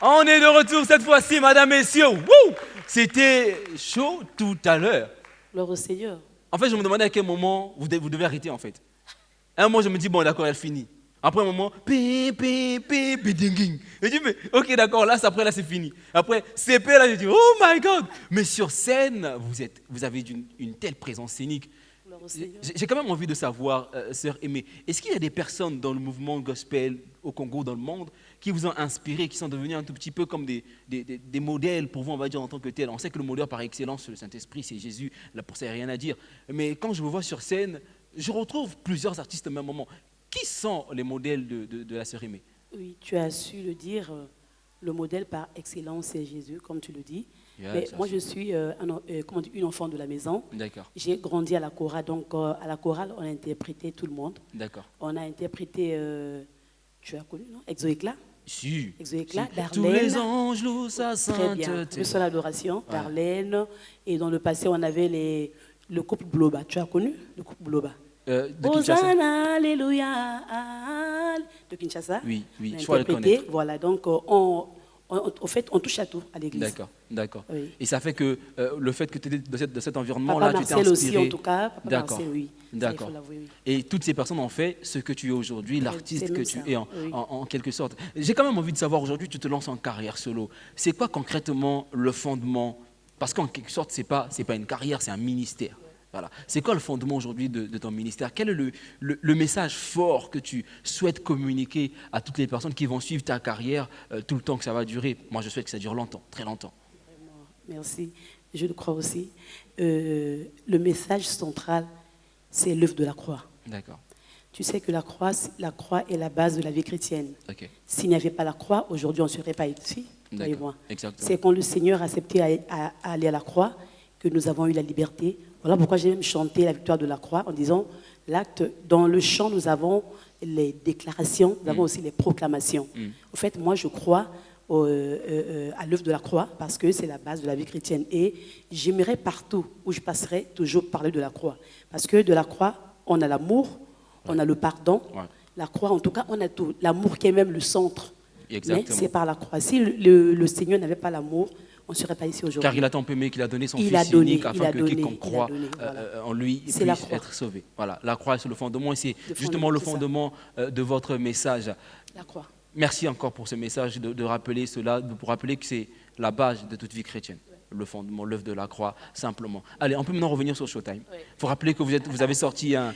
On est de retour cette fois-ci, madame, messieurs. Wouh! C'était chaud tout à l'heure. Gloire au Seigneur. En fait, je me demandais à quel moment vous devez arrêter, en fait. À un moment, je me dis, bon, d'accord, elle finit. Après un moment, pi, pi, pi, pi, ding. Je dis, mais ok, d'accord, là, c'est fini. Après, CP, là, je dis, oh my God. Mais sur scène, vous avez une telle présence scénique. Gloire au Seigneur. J'ai quand même envie de savoir, sœur Aimée, est-ce qu'il y a des personnes dans le mouvement gospel au Congo, dans le monde, qui vous ont inspiré, qui sont devenus un tout petit peu comme des modèles pour vous, on va dire, en tant que tel? On sait que le modèle par excellence, le Saint-Esprit, c'est Jésus, là pour ça, il n'y a rien à dire. Mais quand je vous vois sur scène, je retrouve plusieurs artistes au même moment. Qui sont les modèles de la sœur Aimée? Oui, tu as su le dire. Le modèle par excellence, c'est Jésus, comme tu le dis. Yeah, Mais moi, je suis une enfant de la maison. D'accord. J'ai grandi à la chorale. Donc, à la chorale, on a interprété tout le monde. D'accord. On a interprété, tu as connu, non? Exo-Éclat. Si. Exo-Éclat, Si. Darlene. Tous les anges louent sa Très bien. sainteté. Le sol adoration, Ouais. Darlene. Et dans le passé, on avait le couple Bloba. Tu as connu le couple Bloba? De Kinshasa? Hosanna, Alléluia, de Kinshasa. Oui, oui, On a je crois le interprété. connaître. Voilà, donc en fait, on touche à tout à l'église. D'accord, d'accord. Oui. Et ça fait que le fait que tu étais de cet environnement-là, Papa tu t'es Marcel inspiré. aussi, en tout cas. Papa D'accord. Marcel, oui. Ça, D'accord. il faut l'avouer, oui. Et toutes ces personnes ont fait ce que tu es aujourd'hui, l'artiste c'est que même tu ça, es oui. en quelque sorte. J'ai quand même envie de savoir aujourd'hui, tu te lances en carrière solo. C'est quoi concrètement le fondement? Parce qu'en quelque sorte, c'est pas une carrière, c'est un ministère. Voilà. C'est quoi le fondement aujourd'hui de ton ministère? Quel est le message fort que tu souhaites communiquer à toutes les personnes qui vont suivre ta carrière tout le temps que ça va durer? Moi, je souhaite que ça dure longtemps, très longtemps. Vraiment, merci. Je le crois aussi. Le message central, c'est l'œuvre de la croix. D'accord. Tu sais que la croix est la base de la vie chrétienne. Ok. S'il n'y avait pas la croix, aujourd'hui, on ne serait pas ici. D'accord. Exactement. C'est quand le Seigneur a accepté à aller à la croix que nous avons eu la liberté. Voilà pourquoi j'ai même chanté la victoire de la croix en disant, dans le chant, nous avons les déclarations, nous avons aussi les proclamations. En fait, moi, je crois à l'œuvre de la croix parce que c'est la base de la vie chrétienne. Et j'aimerais partout où je passerai toujours parler de la croix. Parce que de la croix, on a l'amour, on a le pardon. Ouais. La croix, en tout cas, on a tout. L'amour qui est même le centre. Exactement. Mais c'est par la croix. Si le Seigneur n'avait pas l'amour, on ne serait pas ici aujourd'hui. Car il a tant aimé qu'il a donné son Il Fils a donné, unique afin il a que donné, quiconque il a croit donné, voilà. en lui C'est la puisse croix. être sauvé. Voilà, la croix c'est le fondement et c'est Le justement fondement, le c'est ça. fondement de votre message. La croix. Merci encore pour ce message de rappeler cela, pour rappeler que c'est la base de toute vie chrétienne. Le fondement, l'œuvre de la croix, simplement. Allez, on peut maintenant revenir sur Showtime. Il faut rappeler que vous avez sorti un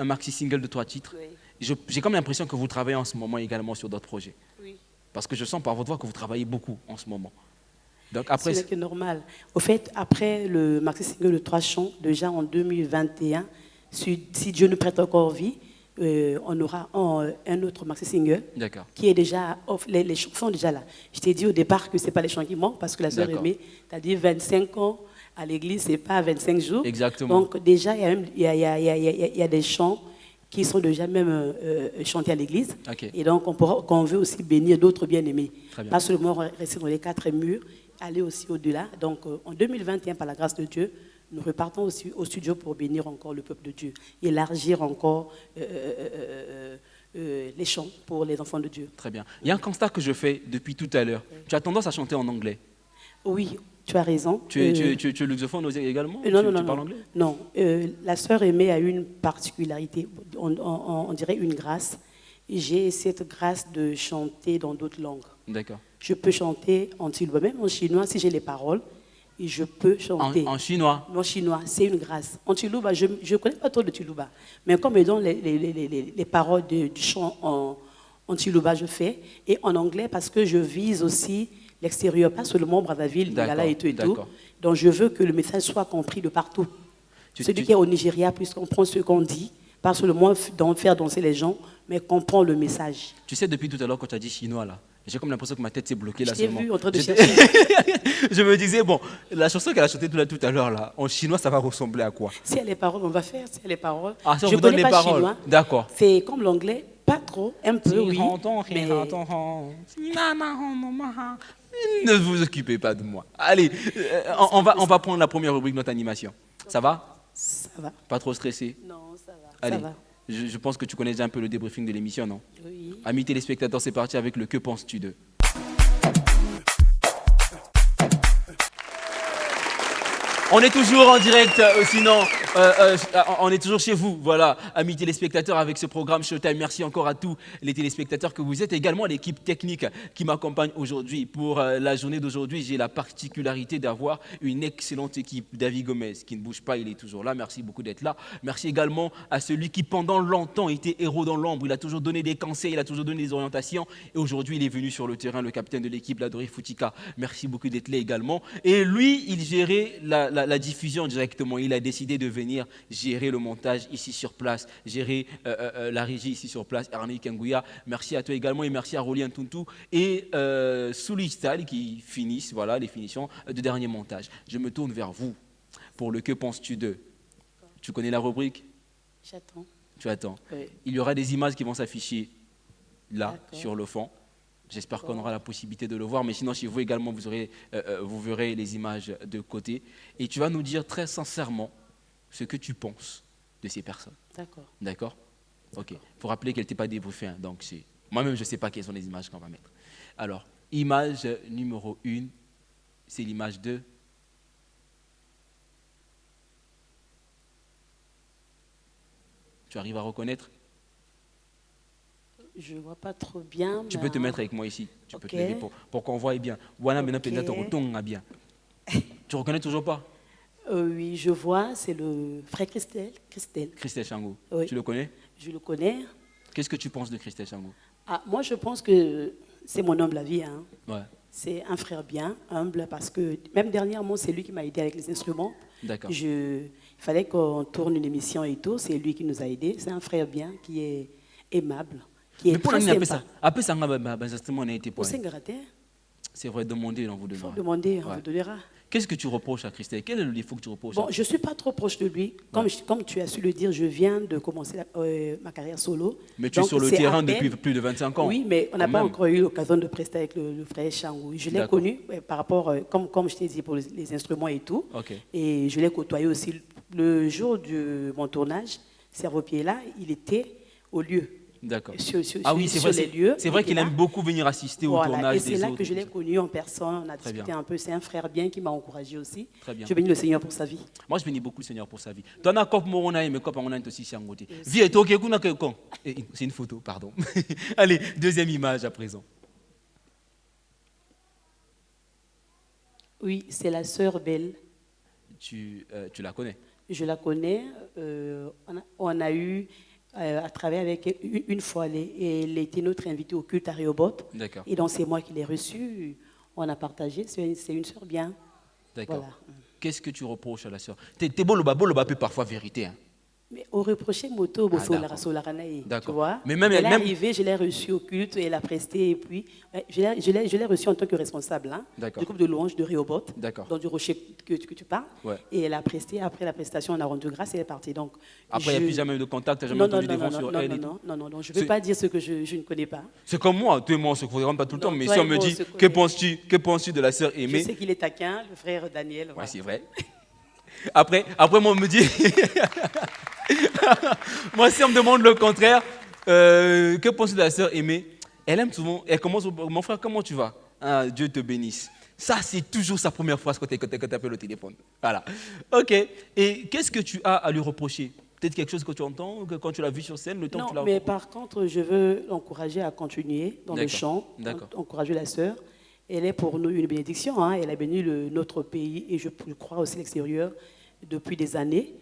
maxi-single de 3 titres. Oui. J'ai comme l'impression que vous travaillez en ce moment également sur d'autres projets. Oui. Parce que je sens par votre voix que vous travaillez beaucoup en ce moment. Donc après, Ce n'est que normal. Au fait, après le maxi single de 3 chants, déjà en 2021, si Dieu nous prête encore vie, on aura un autre maxi single d'accord. qui est déjà off. Les chants sont déjà là. Je t'ai dit au départ que ce n'est pas les chants qui manquent parce que la sœur D'accord. Aimée t'a dit 25 ans à l'église, ce n'est pas 25 jours. Exactement. Donc déjà, il y a des chants qui sont déjà même chantés à l'église. Ok. Et donc, on veut aussi bénir d'autres bien-aimés. Très bien. Pas seulement rester dans les 4 murs, aller aussi au-delà. Donc, en 2021, par la grâce de Dieu, nous repartons aussi au studio pour bénir encore le peuple de Dieu, élargir encore les chants pour les enfants de Dieu. Très bien. Il y a un constat que je fais depuis tout à l'heure. Tu as tendance à chanter en anglais. Oui, tu as raison. Tu es lusophone également? Non, Tu parles anglais? non. La sœur Aimée a une particularité, on dirait une grâce. J'ai cette grâce de chanter dans d'autres langues. D'accord. Je peux chanter en Tilouba, même en chinois, si j'ai les paroles, et je peux chanter. En chinois? En chinois, c'est une grâce. En Tilouba, je ne connais pas trop de Tilouba, mais comme ils donnent les paroles du chant en Tilouba, je fais. Et en anglais, parce que je vise aussi l'extérieur, pas seulement Brazzaville, Lingala et tout. D'accord. Donc je veux que le message soit compris de partout. Celui qui est au Nigeria puisse comprendre ce qu'on dit, pas seulement faire danser les gens, mais comprendre le message. Tu sais, depuis tout à l'heure, quand tu as dit chinois, là, j'ai comme l'impression que ma tête s'est bloquée là. Je t'ai seulement. vu en train de chercher. Je me disais, bon, la chanson qu'elle a chantée tout à l'heure, là, en chinois, ça va ressembler à quoi? Si elle a les paroles, on va faire. Si elle a les paroles. Ah, si on je vous donne connais les pas paroles. chinois. D'accord. C'est comme l'anglais, pas trop, un peu, oui. Mais Ne vous occupez pas de moi. Allez, on va prendre la première rubrique de notre animation. Ça va? ça va. Pas trop stressé? Non, ça va. Allez, Ça va. je pense que tu connais déjà un peu le débriefing de l'émission, non? Oui. Amis téléspectateurs, c'est parti avec le Que penses-tu de? On est toujours en direct, sinon, on est toujours chez vous, voilà, amis téléspectateurs, avec ce programme Showtime. Merci encore à tous les téléspectateurs que vous êtes, également à l'équipe technique qui m'accompagne aujourd'hui. Pour la journée d'aujourd'hui, j'ai la particularité d'avoir une excellente équipe. David Gomez, qui ne bouge pas, il est toujours là. Merci beaucoup d'être là. Merci également à celui qui, pendant longtemps, était héros dans l'ombre. Il a toujours donné des conseils, il a toujours donné des orientations. Et aujourd'hui, il est venu sur le terrain, le capitaine de l'équipe, Ladori Foutika. Merci beaucoup d'être là également. Et lui, il gérait la diffusion directement. Il a décidé de venir gérer le montage ici sur place, gérer la régie ici sur place. Arnaud Kengouya, merci à toi également et merci à Rolien Tuntu et Souli Stal qui finissent voilà, les finitions de dernier montage. Je me tourne vers vous pour le Que penses-tu de? Tu connais la rubrique? J'attends. Tu attends. Oui. Il y aura des images qui vont s'afficher là, sur le fond. J'espère qu'on aura la possibilité de le voir, mais sinon chez vous également, vous verrez les images de côté. Et tu vas nous dire très sincèrement ce que tu penses de ces personnes. D'accord. D'accord? Ok. Il faut rappeler qu'elle n'était pas débriefée, hein, donc moi-même je ne sais pas quelles sont les images qu'on va mettre. Alors, image numéro 1, c'est l'image de... Tu arrives à reconnaître? Je ne vois pas trop bien. Tu peux te mettre avec moi ici. Tu peux te lever pour qu'on voie bien. Voilà, maintenant, bien. Tu reconnais toujours pas? Oui, je vois, c'est le frère Christelle. Christelle Changou. Oui. Tu le connais? Je le connais. Qu'est-ce que tu penses de Christelle Changou? Moi, je pense que c'est mon humble avis. Hein. Ouais. C'est un frère bien, humble, parce que même dernièrement, c'est lui qui m'a aidé avec les instruments. D'accord. Il fallait qu'on tourne une émission et tout, c'est lui qui nous a aidés. C'est un frère bien qui est aimable, qui est mais pour très sympa. Après ça, on a été Au Sengarate, c'est vrai, demander, on vous il faut donnera. demander, on vous donnera. Qu'est-ce que tu reproches à Christelle? Quel est le défaut que tu reproches? Bon, je ne suis pas trop proche de lui. Comme tu as su le dire, je viens de commencer ma carrière solo. Mais tu es sur le terrain depuis plus de 25 ans. Oui, mais on n'a pas encore eu l'occasion de prester avec le frère Changou. Je l'ai connu par rapport, comme je t'ai dit, pour les instruments et tout. Okay. Et je l'ai côtoyé aussi. Le jour de mon tournage, Cerveau-Pied-là, il était au lieu. D'accord. Oui, c'est vrai, c'est vrai qu'il aime beaucoup venir assister au tournage. Et c'est là que je l'ai connu en personne, on a discuté un peu. C'est un frère bien qui m'a encouragé aussi. Très bien. Je bénis le Seigneur pour sa vie. Moi, je bénis beaucoup le Seigneur pour sa vie. C'est une photo, pardon. Allez, deuxième image à présent. Oui, c'est la sœur Belle. Tu la connais? Je la connais. On a eu... à travers avec une fois, elle était notre invitée au culte à Rehoboth. D'accord. Et donc c'est moi qui l'ai reçue. On a partagé. C'est une sœur bien. D'accord. Voilà. Qu'est-ce que tu reproches à la sœur? T'es boloba peut parfois vérité. Hein. Mais on reprochait moto tu vois. Mais elle est arrivée, je l'ai reçue au culte, elle a presté et puis je l'ai reçue en tant que responsable du groupe de louanges de Rehoboth, donc du rocher que tu parles. Ouais. Et elle a presté, après la prestation, on a rendu grâce et elle est partie. Donc, après, il n'y a plus jamais eu de contact, tu n'as jamais entendu des vents sur elle? Non, je ne veux pas dire ce que je ne connais pas. C'est comme moi, toi et moi, on ne se connaît pas tout le temps, mais si on me dit, que penses-tu de la sœur aimée? Je sais qu'il est taquin, le frère Daniel. Oui, c'est vrai. Après, moi, on me dit... Moi, si on me demande le contraire, que penses-tu de la sœur aimée? Elle aime souvent, elle commence, mon frère, comment tu vas? Ah, Dieu te bénisse. Ça, c'est toujours sa première phrase quand tu appelles au téléphone. Voilà. Ok. Et qu'est-ce que tu as à lui reprocher? Peut-être quelque chose que tu entends, quand tu l'as vu sur scène, le temps que tu l'as... Non, mais par contre, je veux l'encourager à continuer dans le chant, encourager la sœur. Elle est pour nous une bénédiction. Hein. Elle a béni notre pays et je crois aussi l'extérieur depuis des années.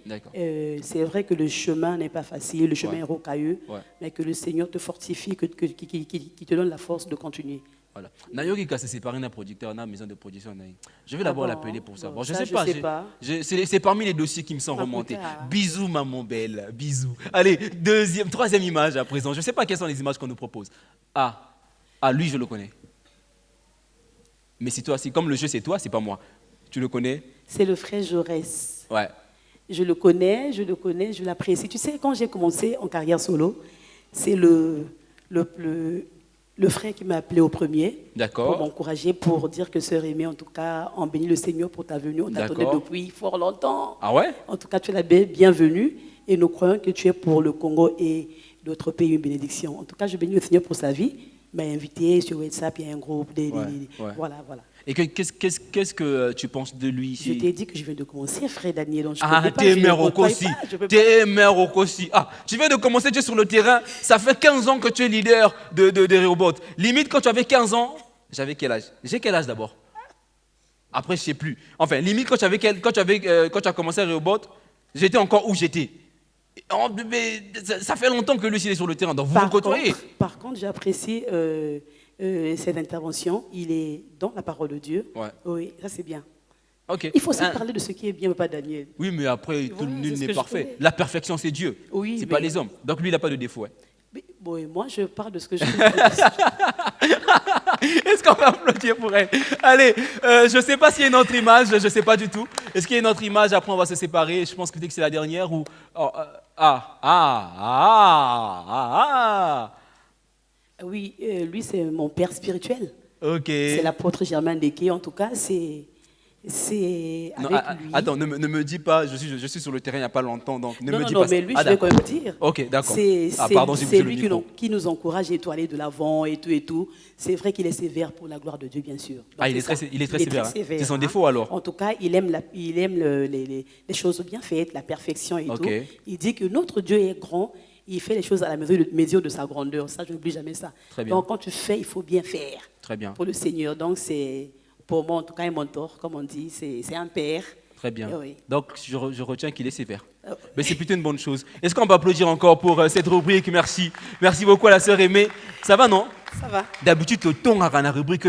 C'est vrai que le chemin n'est pas facile, le chemin est rocailleux, mais que le Seigneur te fortifie, qui te donne la force de continuer. Voilà. Nayoki s'est séparé d'un producteur, d'une maison de production. Je vais d'abord l'appeler pour savoir. Je sais pas. C'est parmi les dossiers qui me sont remontés. Bisous, maman belle. Bisous. Allez, troisième image à présent. Je ne sais pas quelles sont les images qu'on nous propose. Lui, je le connais. Mais c'est toi, comme le jeu, c'est toi, c'est pas moi. Tu le connais? C'est le frère Jaurès. Ouais. Je le connais, je l'apprécie. Tu sais, quand j'ai commencé en carrière solo, c'est le frère qui m'a appelé au premier pour m'encourager, pour dire que sœur aimée, en tout cas, on bénit le Seigneur pour ta venue. On t'attendait depuis fort longtemps. Ah ouais? En tout cas, tu es la bienvenue et nous croyons que tu es pour le Congo et d'autres pays une bénédiction. En tout cas, je bénis le Seigneur pour sa vie. Il m'a invité sur WhatsApp, il y a un groupe. Voilà. Et qu'est-ce que tu penses de lui Je t'ai dit que je viens de commencer, frère Daniel. Donc je Ah, connais pas, t'es je ne mère au côtoie Kossi. pas, je peux pas. T'es mère au Kossi. Ah, tu viens de commencer, tu es sur le terrain. Ça fait 15 ans que tu es leader de Rehoboth. Limite, quand tu avais 15 ans, j'avais quel âge? J'ai quel âge d'abord? Après, je ne sais plus. Enfin, limite, quand tu as commencé à Rehoboth, j'étais encore où j'étais. Mais ça fait longtemps que lui, il est sur le terrain. Donc, vous vous côtoyez. Par contre, j'apprécie cette intervention. Il est dans la parole de Dieu. Ouais. Oui, ça c'est bien. Ok. Il faut aussi parler de ce qui est bien, mais pas Daniel. Oui, mais après, Voilà, nul c'est ce n'est que je parfait. connais. La perfection, c'est Dieu. Oui, C'est pas mais- les hommes. Donc, lui, il n'a pas de défaut. Ouais. Mais, bon, et moi, je parle de ce que je connais. Est-ce qu'on va applaudir pour elle? Allez, je ne sais pas s'il y a une autre image, je ne sais pas du tout. Est-ce qu'il y a une autre image? Après, on va se séparer. Je pense que dès que c'est la dernière ou... oh, Oui, lui, c'est mon père spirituel. Ok. C'est l'apôtre Germain Deke. En tout cas, c'est Non, avec lui. attends, ne me dis pas, je suis sur le terrain il n'y a pas longtemps, donc ne Non, me non, dis non, pas ça. mais lui, Ah, je vais d'accord. quand même dire. Ok, d'accord. C'est Ah, pardon, j'ai bougé le lui micro. qui nous encourage et tout, aller de l'avant et tout et tout. C'est vrai qu'il est sévère pour la gloire de Dieu, bien sûr. Donc, Ah, il est ça. très sévère, hein. C'est son hein. défaut, alors. En tout cas, il aime les choses bien faites, la perfection et Ok. tout. Il dit que notre Dieu est grand. Il fait les choses à la mesure de sa grandeur. Ça, je n'oublie jamais ça. Très bien. Donc, quand tu fais, il faut bien faire. Très bien. Pour le Seigneur. Donc, c'est, pour moi, en tout cas, un mentor, comme on dit, c'est un père. Très bien. Oui. Donc, je retiens qu'il est sévère. Oh. Mais c'est plutôt une bonne chose. Est-ce qu'on peut applaudir encore pour cette rubrique? Merci. Merci beaucoup à la sœur Aimée. Ça va, non? Ça va. D'habitude, tu ton à la rubrique.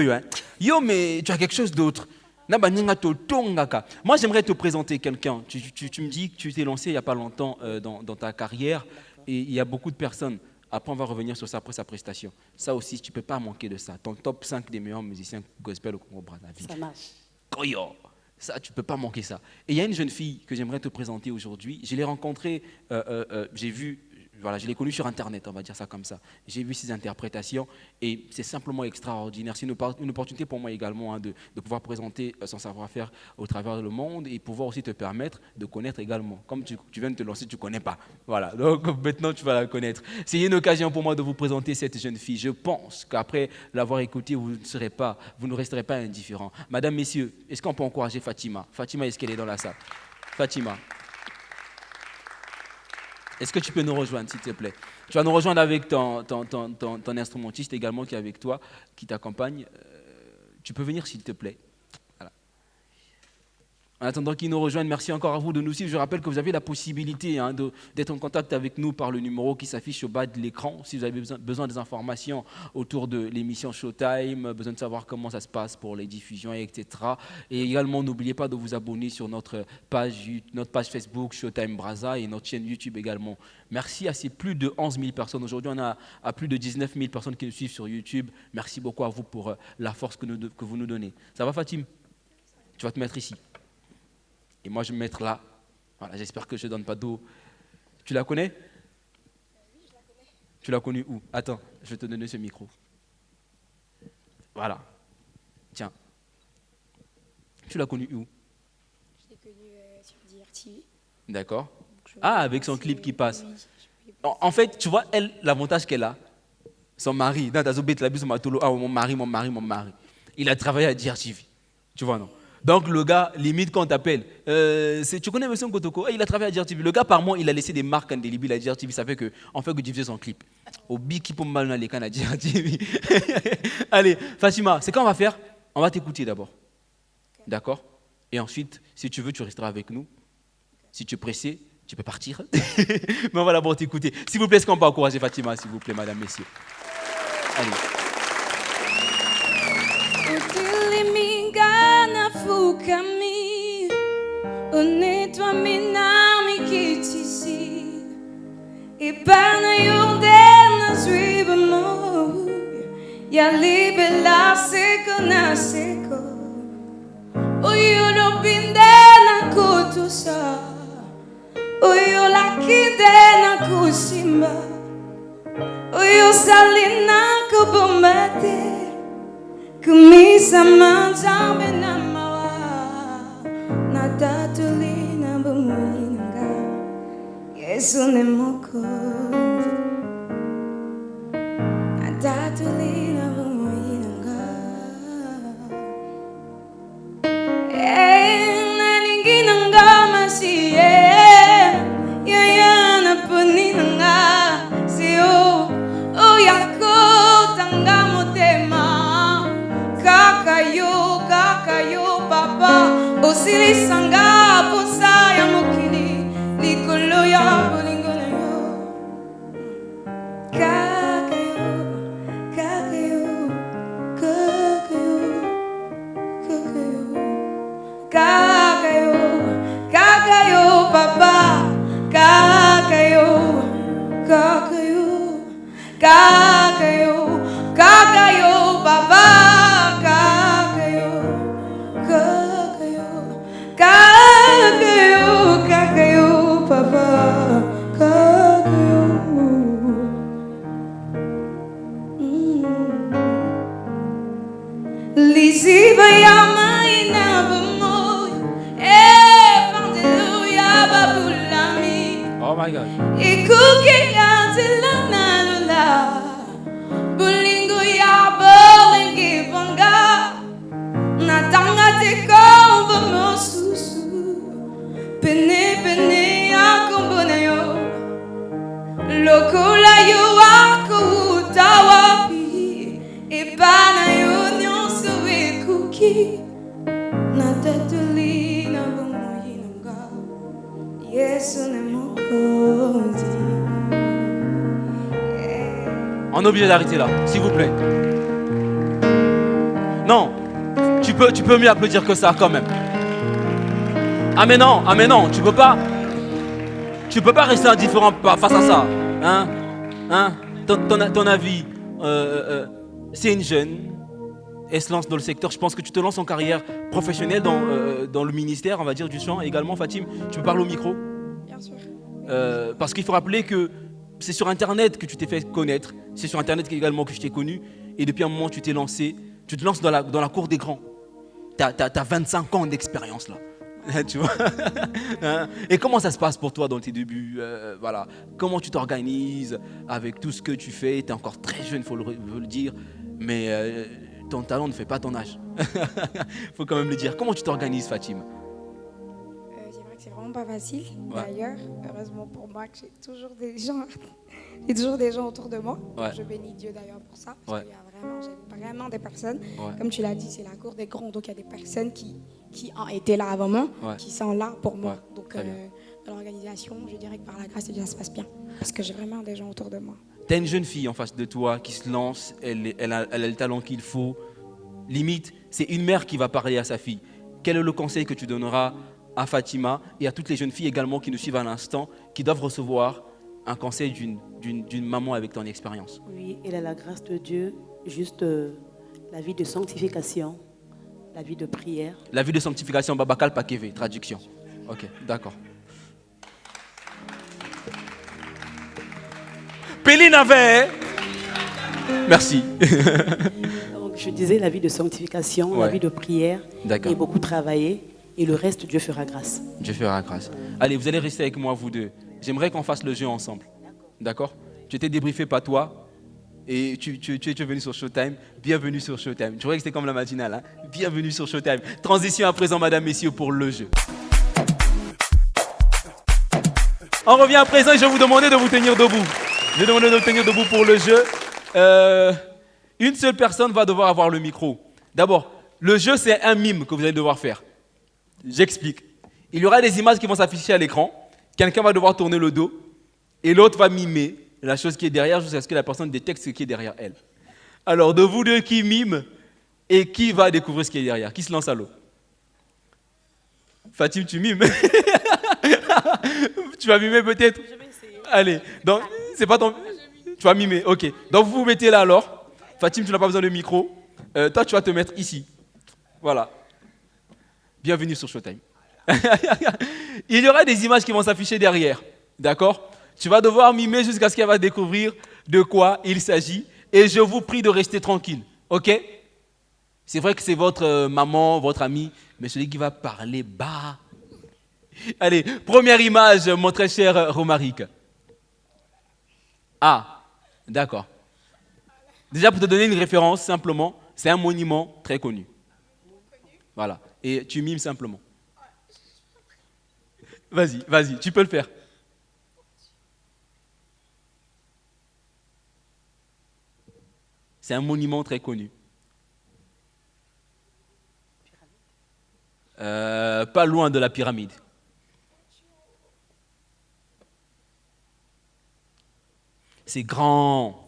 Yo, mais tu as quelque chose d'autre. Moi, j'aimerais te présenter quelqu'un. Tu me dis que tu t'es lancé il n'y a pas longtemps dans ta carrière. Et il y a beaucoup de personnes. Après, on va revenir sur ça après sa prestation. Ça aussi, tu ne peux pas manquer de ça. Ton top 5 des meilleurs musiciens gospel au Congo-Brazzaville. Ça marche. Koyo. Ça, tu ne peux pas manquer ça. Et il y a une jeune fille que j'aimerais te présenter aujourd'hui. Je l'ai rencontrée, je l'ai connue sur Internet, on va dire ça comme ça. J'ai vu ses interprétations et c'est simplement extraordinaire. C'est une opportunité pour moi également de pouvoir présenter son savoir-faire au travers du monde et pouvoir aussi te permettre de connaître également. Comme tu viens de te lancer, tu ne connais pas. Voilà, donc maintenant tu vas la connaître. C'est une occasion pour moi de vous présenter cette jeune fille. Je pense qu'après l'avoir écoutée, vous ne resterez pas indifférents. Madame, messieurs, est-ce qu'on peut encourager Fatima? Fatima, est-ce qu'elle est dans la salle? Fatima. Est-ce que tu peux nous rejoindre, s'il te plaît? Tu vas nous rejoindre avec ton instrumentiste également qui est avec toi, qui t'accompagne. Tu peux venir, s'il te plaît. Voilà. En attendant qu'ils nous rejoignent, merci encore à vous de nous suivre. Je rappelle que vous avez la possibilité d'être en contact avec nous par le numéro qui s'affiche au bas de l'écran. Si vous avez besoin des informations autour de l'émission Showtime, besoin de savoir comment ça se passe pour les diffusions, etc. Et également, n'oubliez pas de vous abonner sur notre page Facebook Showtime Brazza et notre chaîne YouTube également. Merci à ces plus de 11 000 personnes. Aujourd'hui, on a à plus de 19 000 personnes qui nous suivent sur YouTube. Merci beaucoup à vous pour la force que vous nous donnez. Ça va, Fatim? Tu vas te mettre ici. Et moi, je vais me mettre là. Voilà, j'espère que je ne donne pas d'eau. Tu la connais? Oui, je la connais. Tu l'as connue où? Attends, je vais te donner ce micro. Voilà. Tiens. Tu l'as connue où? Je l'ai connue sur DRTV. D'accord. Ah, avec son clip qui passe. Oui, En fait, tu vois, elle, l'avantage qu'elle a, son mari, dans ta zobette, la bise, mon mari. Il a travaillé à DRTV. Tu vois, non? Donc, le gars, limite, quand on t'appelle, tu connais M. Kotoko? Il a travaillé à DRTV. Le gars, par mois, il a laissé des marques indélébiles à DRTV. Ça fait qu'on fait que diffuser son clip. Au biki pour mal dans les cannes à DRTV. Allez, Fatima, c'est quand on va faire? On va t'écouter d'abord. D'accord? Et ensuite, si tu veux, tu resteras avec nous. Si tu es pressé, tu peux partir. Mais on va d'abord t'écouter. S'il vous plaît, est-ce qu'on peut encourager Fatima, s'il vous plaît, madame, messieurs? Allez. Utilimingana fukami Unetwa minami kitisi Ibana yondena zwibamo Yalibela seko na seko Uyulo bindena kutusa Uyula kidena kushima Uyu salina kubumate Kumisa manjambe na mawa Na tatulina bumuinga Yesu ne moko Na tatulina bumuinga lisanga posa ya mokili likolo ya bolingo na yo kaka yo kaka yo kaka yo kaka yo kaka yo papa kaka yo kaka yo kaka yo kaka yo papa kaka yo kaka yo kaka yo kaka yo papa kaka yo liziba ya maina bomoyo evangeluya babulami Oh my God. ikuke yanzilanalula bulingo ya bolingi bonga natanga tekombo mosusu pene pene ya kombo na yo lokola yo akutawapi ebana yo nyonso ekuki natatoli na bomoi nanga yesu ne mokonzi. On est obligé d'arrêter là, s'il vous plaît. Non, tu peux mieux applaudir que ça quand même. Ah mais non, tu peux pas rester indifférent face à ça. Ton avis, c'est une jeune, elle se lance dans le secteur. Je pense que tu te lances en carrière professionnelle dans le ministère, on va dire, du chant. Également, Fatim, tu peux parler au micro? Bien sûr. Parce qu'il faut rappeler que c'est sur Internet que tu t'es fait connaître. C'est sur Internet également que je t'ai connu. Et depuis un moment, tu t'es lancé. Tu te lances dans la cour des grands. T'as 25 ans d'expérience là. Tu vois. Et comment ça se passe pour toi dans tes débuts? Voilà. Comment tu t'organises avec tout ce que tu fais? Tu es encore très jeune, il faut le dire. Mais ton talent ne fait pas ton âge. Il faut quand même le dire. Comment tu t'organises, Fatim? C'est vrai que c'est vraiment pas facile. Ouais. D'ailleurs, heureusement pour moi que j'ai toujours des gens autour de moi. Ouais. Je bénis Dieu d'ailleurs pour ça. Parce Ouais. qu'il y a j'ai vraiment des personnes. Ouais. Comme tu l'as dit, c'est la cour des grands. Donc il y a des personnes qui ont été là avant moi, Ouais. qui sont là pour moi. Ouais. Donc Très bien. dans l'organisation, je dirais que par la grâce de Dieu, ça se passe bien. Parce que j'ai vraiment des gens autour de moi. T'as une jeune fille en face de toi qui se lance, elle a le talent qu'il faut. Limite, c'est une mère qui va parler à sa fille. Quel est le conseil que tu donneras à Fatima et à toutes les jeunes filles également qui nous suivent à l'instant, qui doivent recevoir un conseil d'une maman avec ton expérience? Oui, elle a la grâce de Dieu, juste la vie de sanctification, la vie de prière. La vie de sanctification, Babakal Pakeve, traduction. Ok, d'accord. Péline avait. Merci. Donc, je disais la vie de sanctification, Ouais. la vie de prière, D'accord. et beaucoup travailler, et le reste, Dieu fera grâce. Dieu fera grâce. Allez, vous allez rester avec moi, vous deux. J'aimerais qu'on fasse le jeu ensemble. D'accord? Tu étais débriefé par toi et tu es venu sur Showtime. Bienvenue sur Showtime. Je croyais que c'était comme la matinale. Hein? Bienvenue sur Showtime. Transition à présent, madame, messieurs, pour le jeu. On revient à présent et je vais vous demander de vous tenir debout. Je vais demander de vous tenir debout pour le jeu. Une seule personne va devoir avoir le micro. D'abord, le jeu, c'est un mime que vous allez devoir faire. J'explique. Il y aura des images qui vont s'afficher à l'écran. Quelqu'un va devoir tourner le dos et l'autre va mimer la chose qui est derrière jusqu'à ce que la personne détecte ce qui est derrière elle. Alors, de vous deux qui mime et qui va découvrir ce qui est derrière? Qui se lance à l'eau? Fatim, tu mimes? Tu vas mimer peut-être? Allez, donc, c'est pas ton... Tu vas mimer, ok. Donc, vous vous mettez là alors. Fatim, tu n'as pas besoin de micro. Toi, tu vas te mettre ici. Voilà. Bienvenue sur Showtime. Il y aura des images qui vont s'afficher derrière. D'accord? Tu vas devoir mimer jusqu'à ce qu'elle va découvrir de quoi il s'agit. Et je vous prie de rester tranquille. Ok? C'est vrai que c'est votre maman, votre ami, mais celui qui va parler bas. Allez, première image, mon très cher Romaric. Ah, d'accord. Déjà, pour te donner une référence, simplement, c'est un monument très connu. Voilà. Et tu mimes simplement. Vas-y, tu peux le faire. C'est un monument très connu. pas loin de la pyramide. C'est grand.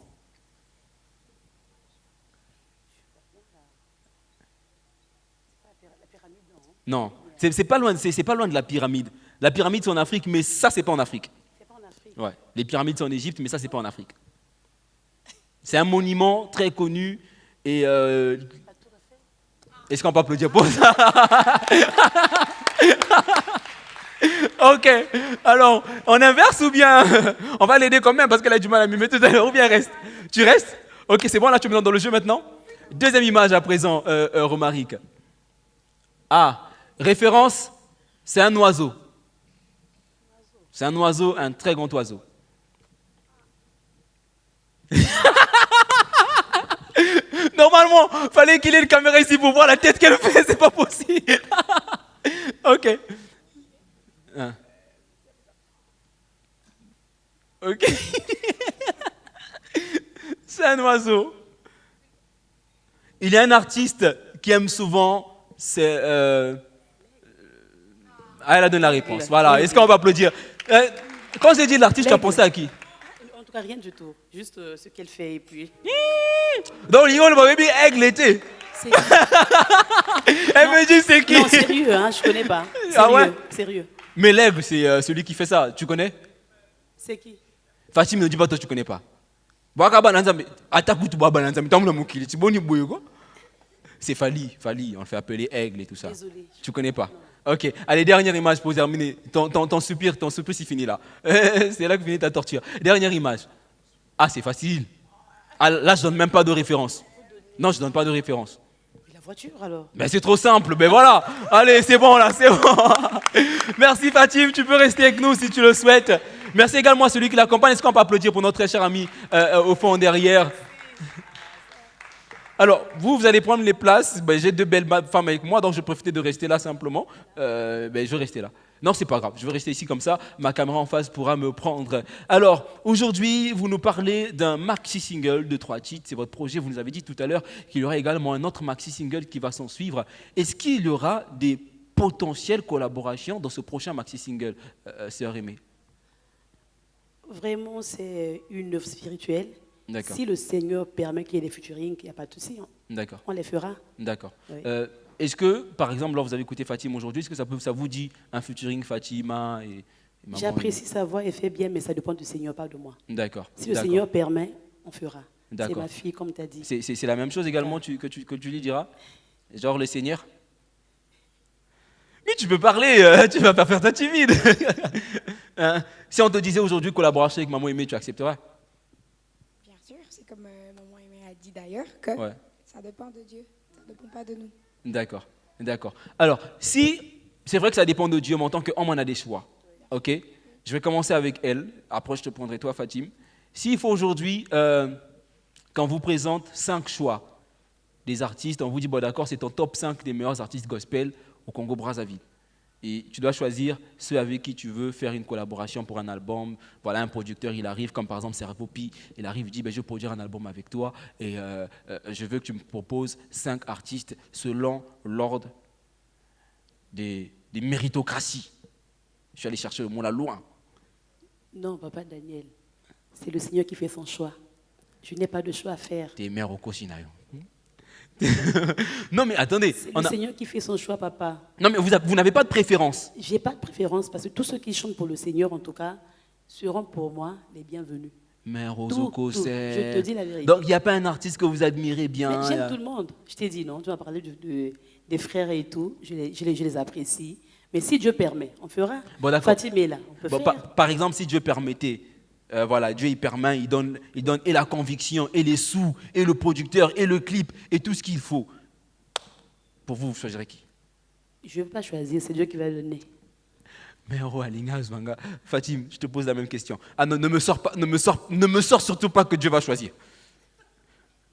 Non, c'est pas loin, c'est pas loin de la pyramide. La pyramide c'est en Afrique, mais ça c'est pas en Afrique. C'est pas en Afrique. Ouais, les pyramides sont en Égypte, mais ça c'est pas en Afrique. C'est un monument très connu et est-ce qu'on peut applaudir pour ça? Ok, alors on inverse ou bien on va l'aider quand même parce qu'elle a du mal à mimer tout à l'heure, ou bien reste. Tu restes? Ok, c'est bon, là tu me lances dans le jeu maintenant. Deuxième image à présent, Romaric. Ah, référence, c'est un oiseau. C'est un oiseau, un très grand oiseau. Normalement, fallait qu'il ait une caméra ici pour voir la tête qu'elle fait, c'est pas possible. Ok. Ah. Ok. C'est un oiseau. Il y a un artiste qui aime souvent, c'est... Ah, elle a donné la réponse. Voilà. Est-ce qu'on va applaudir? Quand j'ai dit l'artiste, tu as pensé à qui? En tout cas, rien du tout. Juste ce qu'elle fait et puis. Donc, Lyon, le baby, aigle était. C'est... Elle me dit c'est qui? Non, sérieux, hein, je connais pas. Sérieux, Ah ouais? Sérieux. Mais l'aigle, c'est celui qui fait ça. Tu connais? C'est qui? Fatim ne dit pas, toi, tu connais pas. C'est Fali, on le fait appeler aigle et tout ça. Désolée. Tu connais pas? Ok, allez, dernière image pour terminer. Ton soupir, c'est fini là. C'est là que finit ta torture. Dernière image. Ah, c'est facile. Ah, là, je donne même pas de référence. Non, je donne pas de référence. Et la voiture alors? Ben, c'est trop simple, ben voilà. Allez, c'est bon là, c'est bon. Merci Fatim, tu peux rester avec nous si tu le souhaites. Merci également à celui qui l'accompagne. Est-ce qu'on peut applaudir pour notre très cher ami au fond derrière? Alors, vous allez prendre les places. Ben, j'ai deux belles femmes avec moi, donc je vais profiter de rester là simplement. Je vais rester là. Non, c'est pas grave, je vais rester ici comme ça. Ma caméra en face pourra me prendre. Alors, aujourd'hui, vous nous parlez d'un maxi-single de 3 titres. C'est votre projet. Vous nous avez dit tout à l'heure qu'il y aura également un autre maxi-single qui va s'en suivre. Est-ce qu'il y aura des potentielles collaborations dans ce prochain maxi-single, sœur Aimée? Vraiment, c'est une œuvre spirituelle. D'accord. Si le Seigneur permet qu'il y ait des featuring, il n'y a pas de souci. D'accord. On les fera. D'accord. Oui. Est-ce que, par exemple, là, vous avez écouté Fatima aujourd'hui, est-ce que ça vous dit un featuring Fatima et maman? J'apprécie sa voix, elle fait bien, mais ça dépend du Seigneur, pas de moi. D'accord. Si le Seigneur permet, on fera. C'est D'accord. ma fille, comme tu as dit. C'est la même chose également que tu lui diras? Genre le Seigneur? Mais tu peux parler, tu vas pas faire ta timide. Hein? Si on te disait aujourd'hui collaboration avec Maman Aimée, tu accepterais? Bien sûr, c'est comme maman Aimée a dit d'ailleurs, que Ouais. ça dépend de Dieu, ça ne dépend pas de nous. D'accord, d'accord. Alors, si c'est vrai que ça dépend de Dieu, mais en tant qu'homme, on a des choix. Ok? Je vais commencer avec elle. Après, je te prendrai toi, Fatim. S'il faut aujourd'hui, quand vous présente 5 choix des artistes, on vous dit, bon, d'accord, c'est ton top 5 des meilleurs artistes gospel au Congo-Brazzaville. Et tu dois choisir ceux avec qui tu veux faire une collaboration pour un album. Voilà, un producteur, il arrive, comme par exemple Servopi, il arrive, il dit, ben, je veux produire un album avec toi et je veux que tu me proposes 5 artistes selon l'ordre des méritocraties. Je suis allé chercher le mot là loin. Non, papa Daniel, c'est le Seigneur qui fait son choix. Je n'ai pas de choix à faire. T'es mère au Kosinayo. Non mais attendez. C'est le Seigneur qui fait son choix, papa. Non mais vous n'avez pas de préférence. Je n'ai pas de préférence parce que tous ceux qui chantent pour le Seigneur, en tout cas, seront pour moi les bienvenus. Mère Tout, Ozoko, tout. Je te dis la vérité. Donc il n'y a pas un artiste que vous admirez bien. Mais j'aime tout le monde. Je t'ai dit, non, tu m'as parlé des frères et tout. Je les apprécie. Mais si Dieu permet, on fera. Bon, d'accord. Fatima est là, on peut Bon, faire. par exemple, si Dieu permettait, voilà, Dieu il permet, il donne et la conviction, et les sous, et le producteur, et le clip, et tout ce qu'il faut. Pour vous, vous choisirez qui? Je ne veux pas choisir, c'est Dieu qui va donner. Mais Fatim, je te pose la même question. Ah non, ne me sors surtout pas que Dieu va choisir.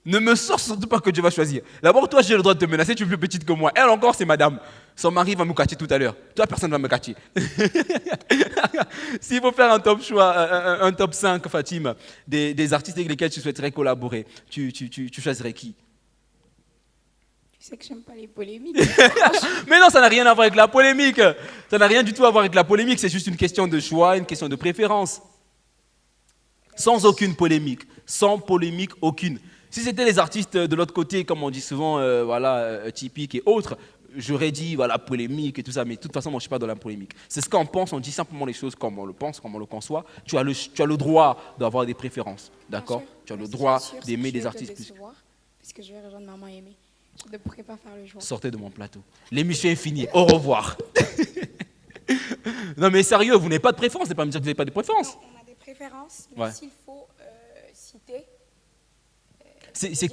Ne me sors surtout pas que Dieu va choisir. D'abord, toi, j'ai le droit de te menacer, tu es plus petite que moi. Elle encore, c'est madame. Son mari va me catcher tout à l'heure. Toi, personne ne va me catcher. S'il faut faire un top choix, un top 5, Fatim, des artistes avec lesquels tu souhaiterais collaborer, tu choisirais qui? Tu sais que j'aime pas les polémiques. Mais non, ça n'a rien à voir avec la polémique. Ça n'a rien du tout à voir avec la polémique. C'est juste une question de choix, une question de préférence. Sans aucune polémique. Sans polémique aucune. Si c'était les artistes de l'autre côté, comme on dit souvent, typiques et autres, j'aurais dit, voilà, polémique et tout ça. Mais de toute façon, moi, je ne suis pas dans la polémique. C'est ce qu'on pense. On dit simplement les choses comme on le pense, comme on le conçoit. Tu as le droit d'avoir des préférences. D'accord? Tu as le droit d'aimer des artistes plus. Puisque je vais rejoindre maman aimée. Je ne pourrais pas faire le choix. Sortez de mon plateau. L'émission est finie. Au revoir. Non mais sérieux, vous n'avez pas de préférence. C'est pas me dire que vous n'avez pas de préférence. Non, on a des préférences, mais Ouais. s'il faut citer... C'est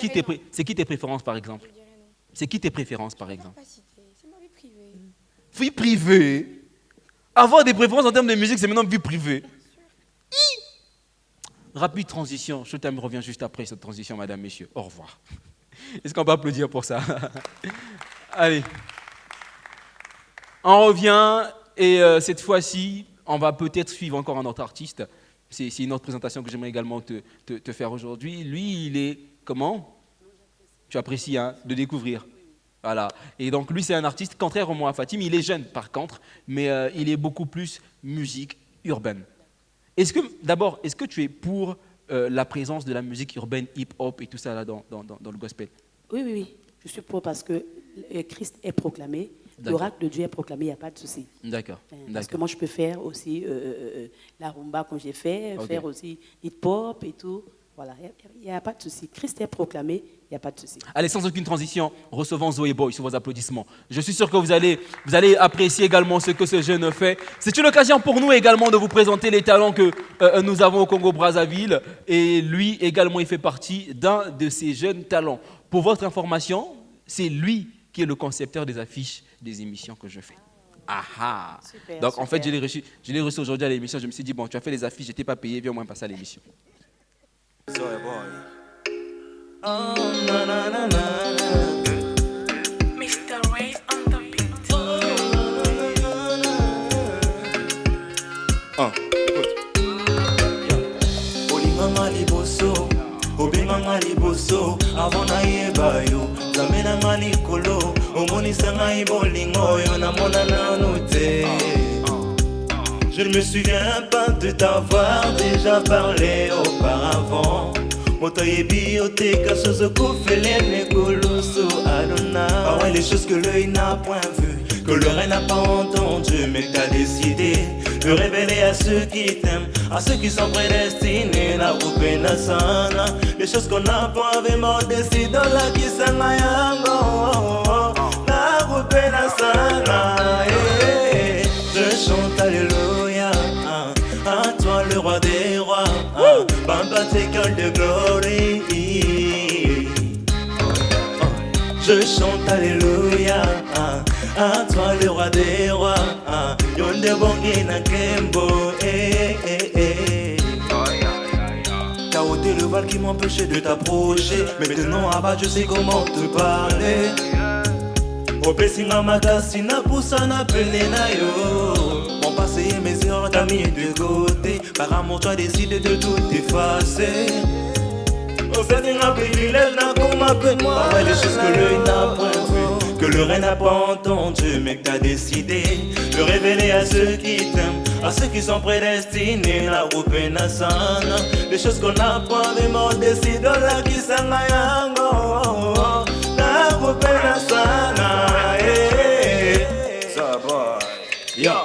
qui tes préférences par exemple? Je dirais non. C'est qui tes préférences par Je peux exemple? pas citer, c'est ma vie privée. Vie privée. Avoir des préférences en termes de musique, c'est maintenant vie privée. Rapide transition. Je t'aime, reviens juste après cette transition, madame, messieurs. Au revoir. Est-ce qu'on peut applaudir pour ça? Allez. On revient et cette fois-ci, on va peut-être suivre encore un autre artiste. C'est une autre présentation que j'aimerais également te faire aujourd'hui. Lui, il est comment? Tu apprécies de découvrir. Voilà. Et donc lui, c'est un artiste, contrairement à Fatim, il est jeune par contre, mais il est beaucoup plus musique urbaine. D'abord, est-ce que tu es pour la présence de la musique urbaine, hip-hop et tout ça là, dans le gospel? Oui. Je suis pour parce que Christ est proclamé, l'oracle de Dieu est proclamé, il n'y a pas de souci. D'accord. Parce que moi, je peux faire aussi la rumba comme j'ai fait, Ok. faire aussi hip-hop et tout. Voilà, il n'y a pas de souci. Christ est proclamé, il n'y a pas de souci. Allez, sans aucune transition, recevons Zoé Boy sous vos applaudissements. Je suis sûr que vous allez apprécier également ce que ce jeune fait. C'est une occasion pour nous également de vous présenter les talents que nous avons au Congo-Brazzaville. Et lui également, il fait partie d'un de ces jeunes talents. Pour votre information, c'est lui qui est le concepteur des affiches des émissions que je fais. Ah. Super, Donc en fait, super. je l'ai reçu aujourd'hui à l'émission. Je me suis dit, bon, tu as fait les affiches, je n'étais pas payé, viens au moins passer à l'émission. Mr. Ray on the beat. Olinganga liboso, obenganga liboso, avant nayeba yo, zamenanga likolo, omonisanga ibolingo yo namona nanu te. Je ne me souviens pas de t'avoir déjà parlé auparavant. Motoyebi oteka chose kofelene koloso alona. Ah ouais, les choses que l'œil n'a point vues, que l'oreille n'a pas entendu, mais que t'as décidé de révéler à ceux qui t'aiment, à ceux qui sont prédestinés, la roupena sana. Les choses qu'on n'a pas vraiment décidé, dans la kisanga yango, la roupena sana. Je chante alléluia, à toi le roi des rois, Bamba t'école de glory. Je chante alléluia, à toi le roi des rois, Yonde Bongi na Kembo. T'as ôté le voile qui m'empêchait de t'approcher, maintenant à-bas je sais comment te parler. Opesinga makasi na poussa na pene na yo. Mon passé et mes erreurs t'as mis de côté. Par amour tu as décidé de tout effacer. Au fait un privilège n'a qu'on m'appelle moi. Ah ouais, les choses que l'œil n'a point vu, que l'oreille n'a pas entendu, mais que t'as décidé de révéler à ceux qui t'aiment, à ceux qui sont prédestinés, la roupena sana. Les choses qu'on n'a pas vraiment décidé, la kisanga yango, la roupena sana. Yeah.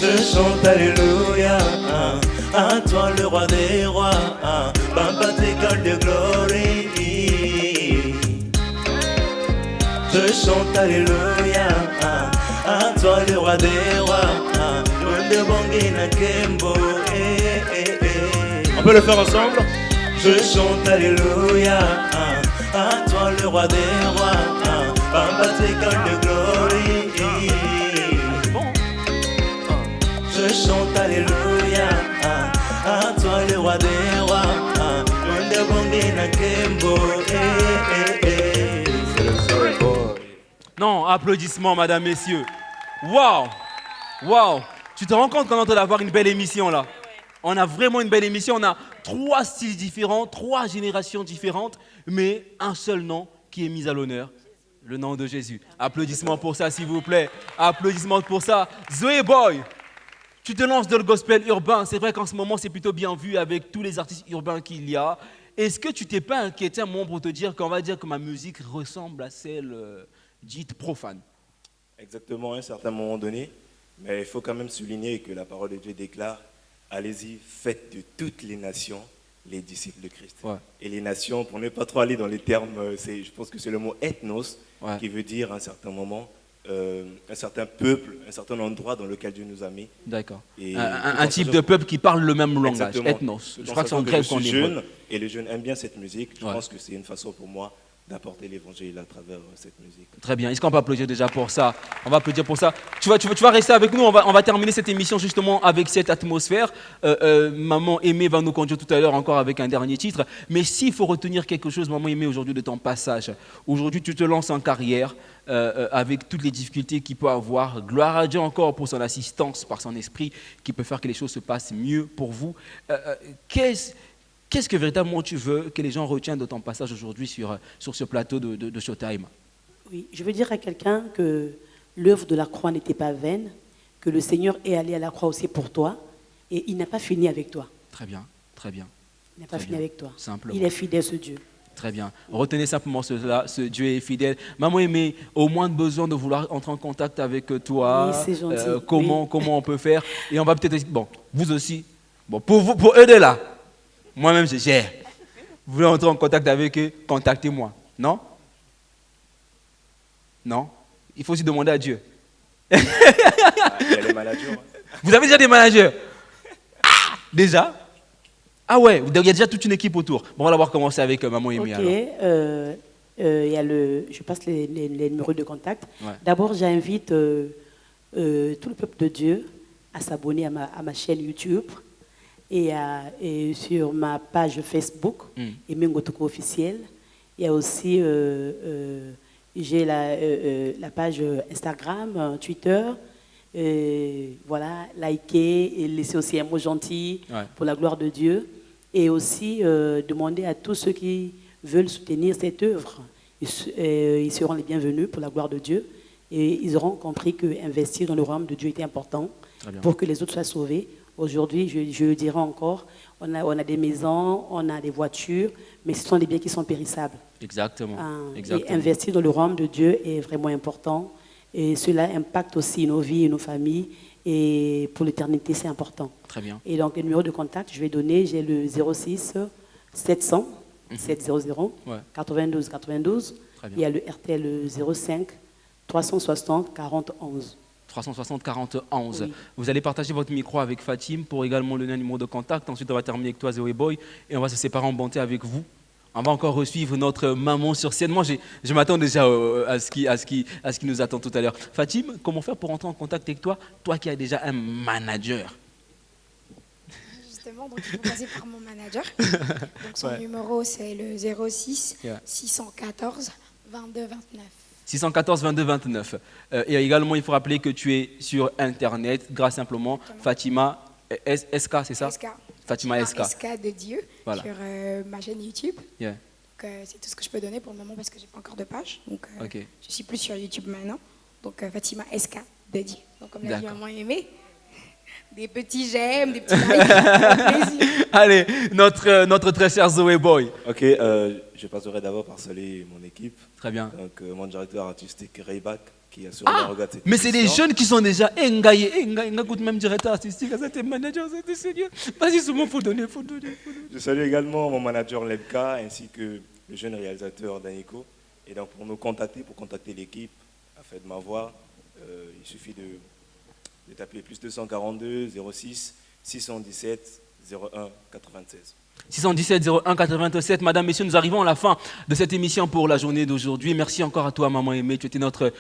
Je chante alléluia, à toi le roi des rois, Bamba t'école de glory. Je chante alléluia, à toi le roi des rois, Yonde Bongi na Kembo. On peut le faire ensemble? Je chante alléluia, à toi le roi des rois, Bamba t'école de glory. Je chante alléluia, à toi le roi des rois, Yonde Bongi na Kembo. Non, applaudissements, madame, messieurs. Waouh! Waouh! Tu te rends compte qu'on est en train d'avoir une belle émission là? On a vraiment une belle émission. On a 3 styles différents, 3 générations différentes, mais un seul nom qui est mis à l'honneur. Le nom de Jésus. Applaudissements pour ça, s'il vous plaît. Applaudissements pour ça. Zoé Boy, tu te lances dans le gospel urbain. C'est vrai qu'en ce moment, c'est plutôt bien vu avec tous les artistes urbains qu'il y a. Est-ce que tu t'es pas inquiété un moment pour te dire qu'on va dire que ma musique ressemble à celle dite profane? Exactement, à un certain moment donné. Mais il faut quand même souligner que la parole de Dieu déclare, allez-y, faites de toutes les nations les disciples de Christ. Ouais. Et les nations, pour ne pas trop aller dans les termes, je pense que c'est le mot ethnos, Ouais. qui veut dire à un certain moment, un certain peuple, un certain endroit dans lequel Dieu nous a mis. D'accord. Et Un type de peuple qui parle le même langage, Exactement. ethnos. Tout Je en crois que c'est en sachant grec je qu'on suis est. jeune, et les jeunes aiment bien cette musique. Je Ouais. pense que c'est une façon pour moi d'apporter l'évangile à travers cette musique. Très bien. Est-ce qu'on peut applaudir déjà pour ça? On va applaudir pour ça. Tu vas rester avec nous. On va terminer cette émission justement avec cette atmosphère. Maman Aimée va nous conduire tout à l'heure encore avec un dernier titre. Mais s'il faut retenir quelque chose, Maman Aimée, aujourd'hui de ton passage. Aujourd'hui, tu te lances en carrière avec toutes les difficultés qu'il peut avoir. Gloire à Dieu encore pour son assistance, par son esprit, qui peut faire que les choses se passent mieux pour vous. Qu'est-ce que véritablement tu veux que les gens retiennent de ton passage aujourd'hui sur ce plateau de Showtime? Oui, je veux dire à quelqu'un que l'œuvre de la croix n'était pas vaine, que le Seigneur est allé à la croix aussi pour toi, et il n'a pas fini avec toi. Très bien, très bien. Il n'a pas Très fini bien. avec toi. Simplement. Il est fidèle, ce Dieu. Très bien. Retenez simplement cela, ce Dieu est fidèle. Maman Aimée, au moins de besoin de vouloir entrer en contact avec toi, Oui, c'est gentil. comment on peut faire? Et on va peut-être, bon, vous aussi, bon, pour eux deux là, moi-même je gère. Vous voulez entrer en contact avec eux, contactez-moi. Non? Non? Il faut aussi demander à Dieu. Il y a les managers. Hein. Vous avez déjà des managers? Ah, déjà? Ah ouais, il y a déjà toute une équipe autour. Bon, on va d'abord commencer avec Maman Aimée Ok, alors. il y a je passe les numéros de contact. Ouais. D'abord, j'invite tout le peuple de Dieu à s'abonner à ma chaîne YouTube et sur ma page Facebook, Aimé Ngotoko officiel. Il y a aussi j'ai la page Instagram, Twitter. Voilà, liker et laisser aussi un mot gentil pour la gloire de Dieu. Et aussi demander à tous ceux qui veulent soutenir cette œuvre, ils seront les bienvenus pour la gloire de Dieu. Et ils auront compris qu'investir dans le royaume de Dieu était important pour que les autres soient sauvés. Aujourd'hui, je le dirai encore, on a des maisons, on a des voitures, mais ce sont des biens qui sont périssables. Exactement. Et investir dans le royaume de Dieu est vraiment important. Et cela impacte aussi nos vies et nos familles. Et pour l'éternité, c'est important. Très bien. Et donc, le numéro de contact, je vais donner, j'ai le 06 700 700 92 92. Très bien. Il y a le RTL 05 360 40 11. 360 40 11. Oui. Vous allez partager votre micro avec Fatim pour également donner un numéro de contact. Ensuite, on va terminer avec toi, Zoé Boy, et on va se séparer en bonté avec vous. On va encore suivre notre maman sur scène. Moi, je m'attends déjà à ce qui nous attend tout à l'heure. Fatim, comment faire pour entrer en contact avec toi, toi qui as déjà un manager? Justement, donc il faut passer par mon manager. Donc son numéro, c'est le 06 614 22 29. 614 22 29. Et également, il faut rappeler que tu es sur Internet grâce simplement Fatima SK, c'est ça? SK. Fatima SK. SK de Dieu Voilà. sur ma chaîne YouTube. Yeah. Donc c'est tout ce que je peux donner pour le moment parce que j'ai pas encore de page. Donc Ok. je suis plus sur YouTube maintenant. Donc Fatima SK de Dieu. Donc comme l'a dit D'accord. maman Aimée, des petits j'aime, des petits likes, plaisir. Allez, notre très cher Zoé Boy. Ok, je passerai d'abord par saluer mon équipe. Très bien. Donc mon directeur artistique Rayback qui a sûrement regardé cette Mais c'est des émission. jeunes qui sont déjà engaillés. Écoute, même directeur artistique, ça t'es manager, ça t'es seigneur. Vas-y, souvent, faut donner. Je salue également mon manager Lebka ainsi que le jeune réalisateur Danico. Et donc pour contacter l'équipe, afin de m'avoir, il suffit de taper plus 242 06 617 01 96. 617 01 87. Madame, messieurs, nous arrivons à la fin de cette émission pour la journée d'aujourd'hui. Merci encore à toi, Maman Aimée. Tu étais notre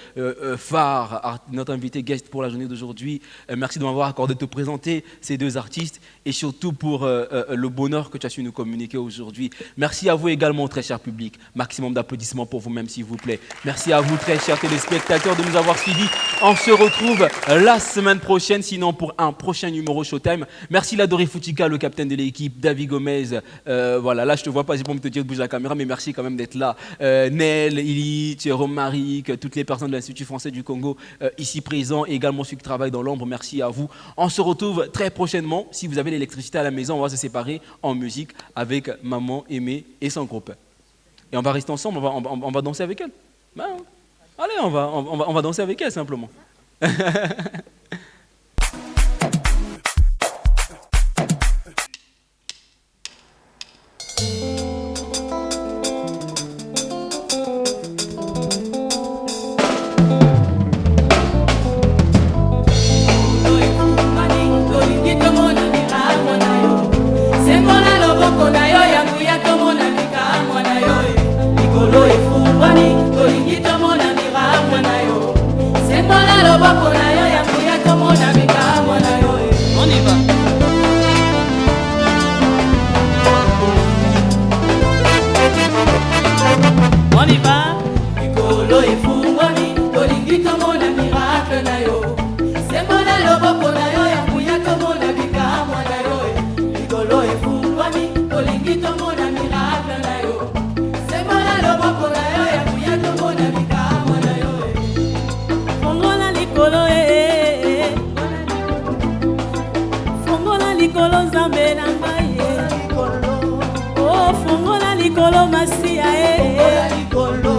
phare, notre invité guest pour la journée d'aujourd'hui. Merci de m'avoir accordé de te présenter ces deux artistes et surtout pour le bonheur que tu as su nous communiquer aujourd'hui. Merci à vous également, très cher public. Maximum d'applaudissements pour vous-même, s'il vous plaît. Merci à vous, très chers téléspectateurs, de nous avoir suivis. On se retrouve la semaine prochaine, sinon pour un prochain numéro Showtime. Merci Ladori Foutika, le capitaine de l'équipe, David Gomez, congolaise. Voilà, là je te vois pas, j'ai pas envie de te dire de bouger la caméra, mais merci quand même d'être là. Nel, Illich, Romaric, toutes les personnes de l'Institut français du Congo ici présents, et également ceux qui travaillent dans l'ombre, merci à vous. On se retrouve très prochainement. Si vous avez l'électricité à la maison, on va se séparer en musique avec Maman Aimée et son groupe. Et on va rester ensemble, on va danser avec elle. Ben, allez, on va danser avec elle simplement.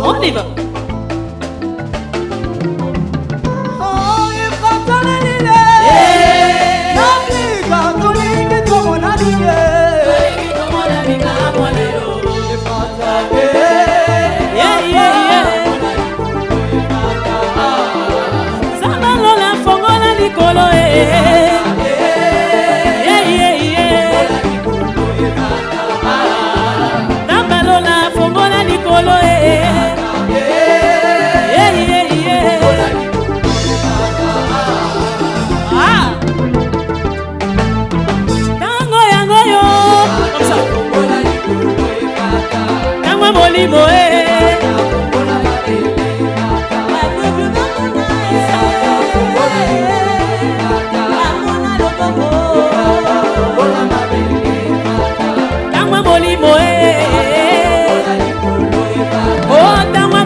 On y va.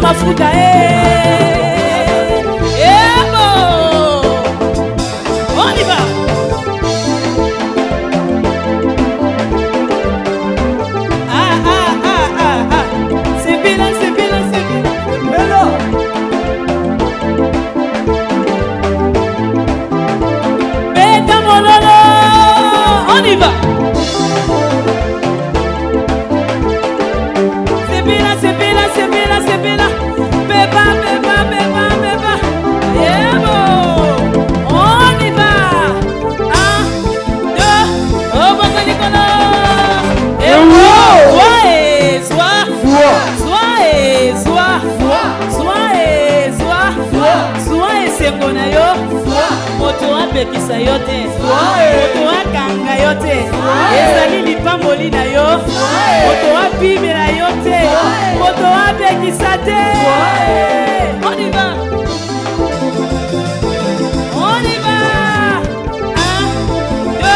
Mafuta on y va. C'est bien, c'est bien, c'est bien. Beta mololo, on y va. C'est bien, c'est bien, c'est bien, c'est bien. Beba, beba, beba, beba. Yeah, bon. On y va. 1, 2, oh, bon, Nicolas. Et sengona yo moto apekisa yo te moto akanga yo te ezali lipamboli na yo moto apimela yo te moto apekisa te. On y va. On y va. 1, 2,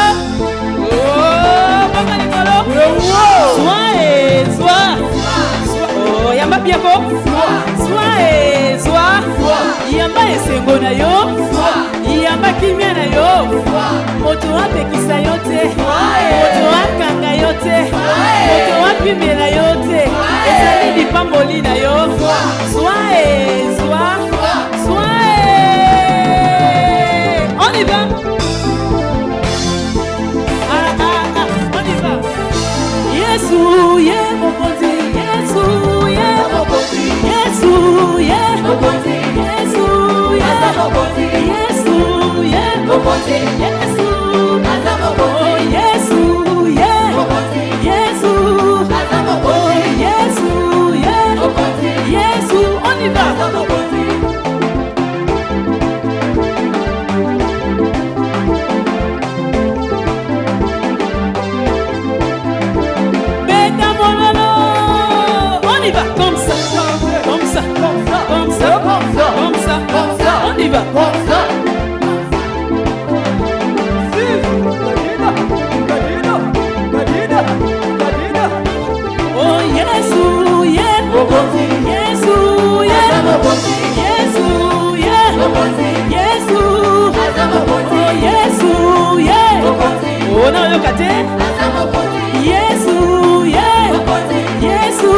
oh banga likolo oh yamba biako yamba esengo na yo yamba kimia na yo moto apekisa yo te moto akanga yo te moto apimela yo te ezali lipamboli na yo on y va. On y va. Yesu ye mokonzi Yesu ye mokonzi Yesu ye mokonzi Yesu ye mokonzi Yesu ye mokonzi Yesu aza mokonzi Yesu ye mokonzi Yesu aza mokonzi Yesu ye mokonzi Yesu on y va. On y va comme ça, comme ça, comme ça, comme ça, comme ça, on y va. Yesu, oh, now look at it. Yesu, Yesu, oh, Yesu,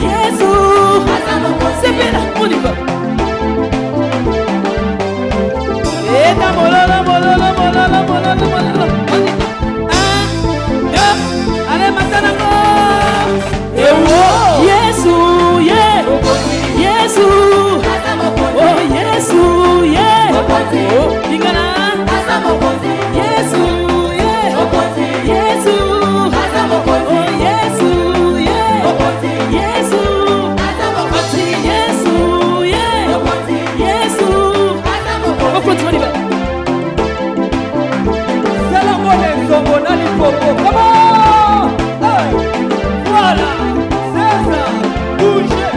Yesu, c'est bien, on y va. Et ta mololo, allez, maintenant, Yesu, Yesu, oh, Yesu, oh, Ingana, Yesu, Yesu, oh, Yesu, Yesu, Yesu, on continue, on y va. C'est la monnaie, son bon alipopo, comment? Voilà, c'est ça, bougez,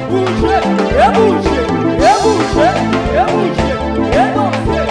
bougez, et bougez, et bougez, et bougez, et dansez.